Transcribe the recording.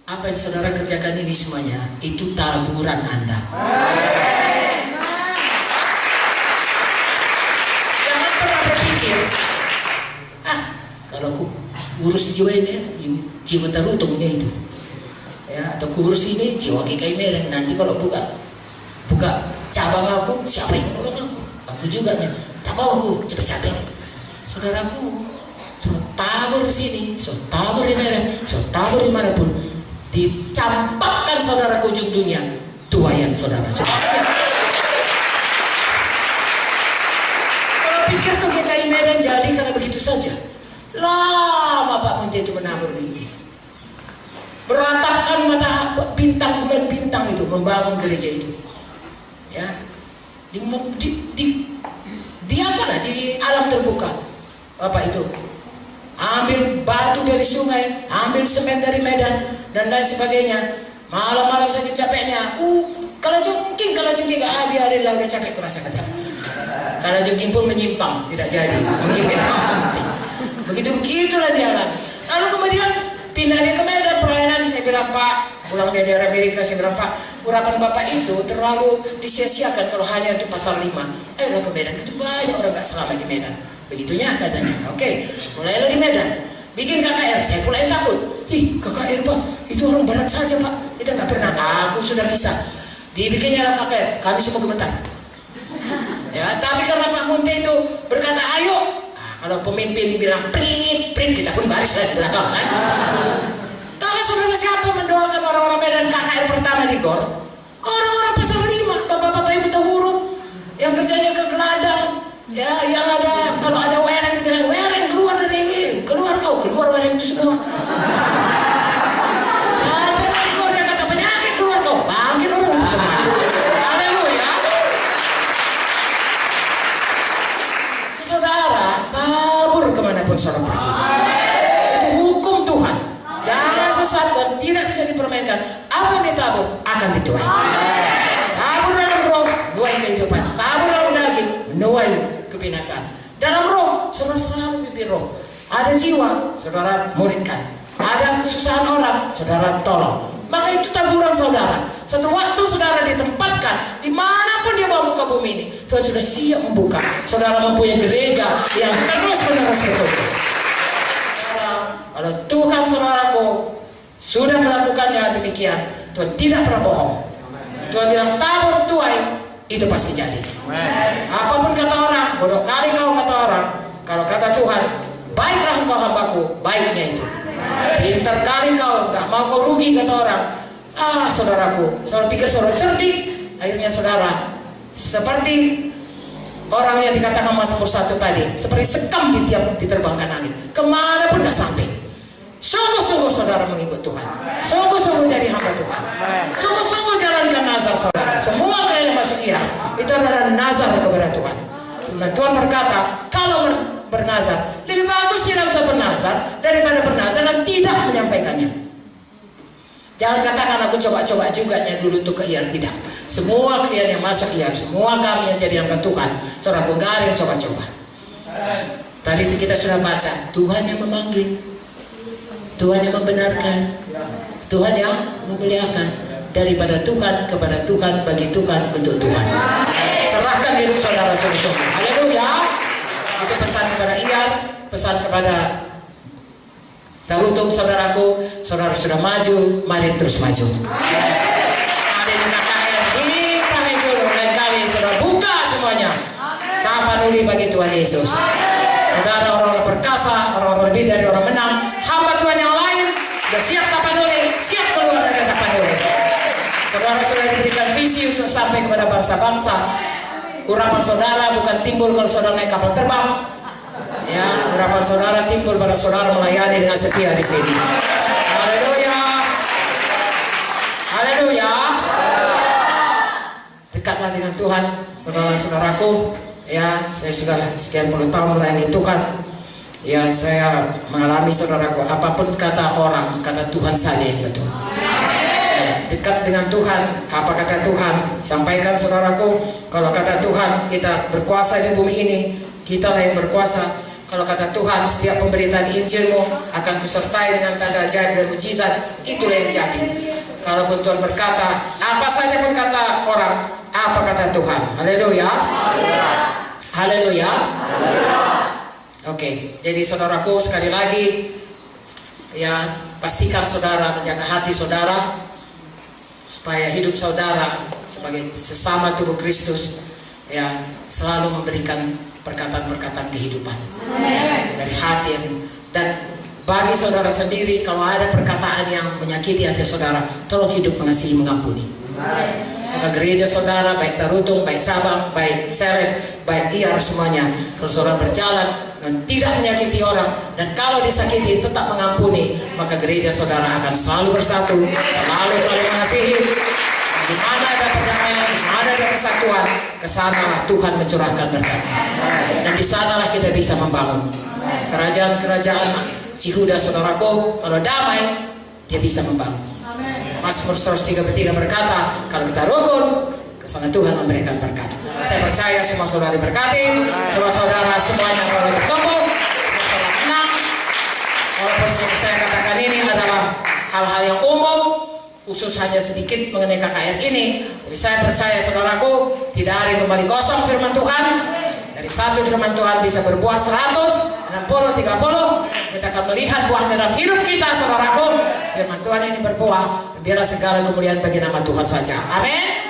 Apa yang saudara kerjakan ini semuanya itu taburan Anda. Jangan pernah berpikir, kalau aku urus jiwa ini, jiwa terutungnya itu, ya, atau kurus ini jiwa GKI Medan. Nanti kalau buka cabang aku, siapa yang nolong aku? Aku juga nih, tak mau aku capek-capek. Saudaraku, sudah tabur di sini, sudah tabur di Medan, sudah tabur dimanapun, dicampakkan saudara ke ujung dunia, tuayan saudara sudah siap. Kalau pikir tuh GKI Medan jadi karena begitu saja, lama Pak Munte itu menabur di Indonesia. Beratapkan mata bintang, bulan bintang itu membangun gereja itu, ya, di apalah, di alam terbuka. Apa itu? Ambil batu dari sungai, ambil semen dari Medan dan lain sebagainya. Malam-malam saja capeknya. Kalau jengking biarinlah, udah capek kurasa kata. Kalau jengking pun menyimpang, tidak jadi. Begitulah dia kan. Lalu kemudian pindah dia ke Medan pelayanan. Saya bilang, Pak, pulang dari Amerika, saya bilang, Pak, urapan Bapak itu terlalu disia-siakan kalau hanya untuk pasal 5. Ayolah ke Medan, itu banyak orang gak selama di Medan. Begitunya katanya. Oke, mulailah di Medan. Bikin KKR, saya pula yang takut. KKR Pak, itu orang barat saja Pak. Kita nggak pernah. Aku sudah bisa. Dibikinnya lah KKR, kami semua gemetar. Ya, tapi karena Pak Munte itu berkata, ayo. Kalau pemimpin bilang prit, kita pun baris lah di belakang kan. Tahu saudara siapa mendoakan orang-orang Medan KKR pertama di GOR? Orang-orang pasar 5, bapak-bapak yang buta huruf, yang kerjanya ke ladang. Ya, yang ada, kalau ada wereng bilang, wereng keluar dari ini, keluar wereng itu semua. Sampai keluarnya kata penyakit keluar kau, bangkit orang itu semua. Haleluya. Saudara, tabur kemanapun saudara pergi. Itu hukum Tuhan. Jangan sesat dan tidak bisa dipermainkan. Apa yang ditabur akan dituai. Tabur dalam roh, nuai kehidupan. Tabur dalam daging, nuai kebinasaan. Dalam roh, saudara selalu pimpin roh. Ada jiwa, saudara muridkan. Ada kesusahan orang, saudara tolong. Maka itu taburan saudara. Satu waktu saudara ditempatkan dimanapun dia mau muka bumi ini, Tuhan sudah siap membuka. Saudara mempunyai gereja yang terus-menerus bertumbuh. Kalau Tuhan saudaraku sudah melakukannya demikian, Tuhan tidak pernah bohong. Tuhan bilang tabur tuai, itu pasti jadi. Apapun kata orang, bodoh kali kau kata orang. Kalau kata Tuhan, baiklah engkau hambaku, baiknya itu. Pintar kali kau, gak mau kau rugi kata orang. Saudaraku, saudara pikir saudara cerdik. Akhirnya saudara seperti orang yang dikatakan Mazmur 1 tadi, seperti sekam diterbangkan angin, kemana pun gak sampai. Sungguh-sungguh saudara mengikut Tuhan, sungguh-sungguh jadi hamba Tuhan, sungguh-sungguh jalankan nazar saudara. Semua kalian masuk itu adalah nazar kepada Tuhan. Dan Tuhan berkata, kalau bernazar, lebih bagus tidak usah bernazar daripada bernazar dan tidak menyampaikannya. Jangan katakan aku coba-coba juga dulu untuk ke IR. Tidak. Semua kalian yang masuk IR, semua kami yang jadi hamba Tuhan, saudara nggak ada yang coba-coba. Tadi kita sudah baca, Tuhan yang memanggil, Tuhan yang membenarkan, Tuhan yang memuliakan. Daripada Tuhan kepada Tuhan, bagi Tuhan, untuk Tuhan. Serahkan hidup saudara sungguh-sungguh. Haleluya. Itu pesan kepada IR, pesan kepada Tarutung saudaraku. Saudara sudah maju, mari terus maju. Ada di KKR di Prahejo, lain kali saudara buka semuanya. Tapanuli bagi Tuhan Yesus. Saudara orang perkasa, orang lebih dari orang menang, hamba Tuhan yang lain sudah siap tapanuli, siap keluar dari tapanuli. Saudara sudah diberikan visi untuk sampai kepada bangsa-bangsa. Urapan saudara bukan timbul kalau saudara naik kapal terbang. Ya, urapan saudara timbul pada saudara melayani dengan setia di sini. Haleluya. Haleluya. Dekatlah dengan Tuhan, saudara-saudaraku. Ya, saya sudah sekian puluh tahun melayani Tuhan. Ya, saya mengalami saudaraku, apapun kata orang, kata Tuhan saja yang betul. Dekat dengan Tuhan, apa kata Tuhan, sampaikan saudaraku. Kalau kata Tuhan kita berkuasa di bumi ini, kita lah yang berkuasa. Kalau kata Tuhan, setiap pemberitaan Injilmu akan kusertai dengan tanda ajaib dan mujizat, itulah yang jadi. Kalaupun Tuhan berkata, apa saja pun kata orang, apa kata Tuhan? Haleluya. Haleluya. Oke, jadi saudaraku sekali lagi, ya pastikan saudara menjaga hati saudara, supaya hidup saudara sebagai sesama tubuh Kristus, ya selalu memberikan perkataan-perkataan kehidupan dari hati. Dan bagi saudara sendiri, kalau ada perkataan yang menyakiti hati saudara, tolong hidup mengasihi, mengampuni. Maka gereja saudara, baik Tarutung, baik cabang, baik Serep, baik IAR, semuanya, kalau saudara berjalan dan tidak menyakiti orang, dan kalau disakiti tetap mengampuni, maka gereja saudara akan selalu bersatu, selalu saling mengasihi. Di mana ada perdamaian, di mana ada kesatuan, kesanalah Tuhan mencurahkan berkat. Dan di sanalah kita bisa membangun kerajaan-kerajaan Cihuda, saudaraku. Kalau damai, dia bisa membangun. Mazmur 133 berkata, kalau kita rukun, kesana Tuhan memberikan berkat. Saya percaya semua saudara diberkati, semua saudara semuanya kalau bertemu, saudara tenang. Walaupun saya katakan ini adalah hal-hal yang umum, khusus hanya sedikit mengenai KKR ini, tapi saya percaya saudaraku, tidak ada yang kembali kosong firman Tuhan. Dari satu firman Tuhan bisa berbuah 100, 60, 30. Kita akan melihat buah dalam hidup kita, saudaraku. Firman Tuhan ini berbuah, dan biarlah segala kemuliaan bagi nama Tuhan saja. Amin.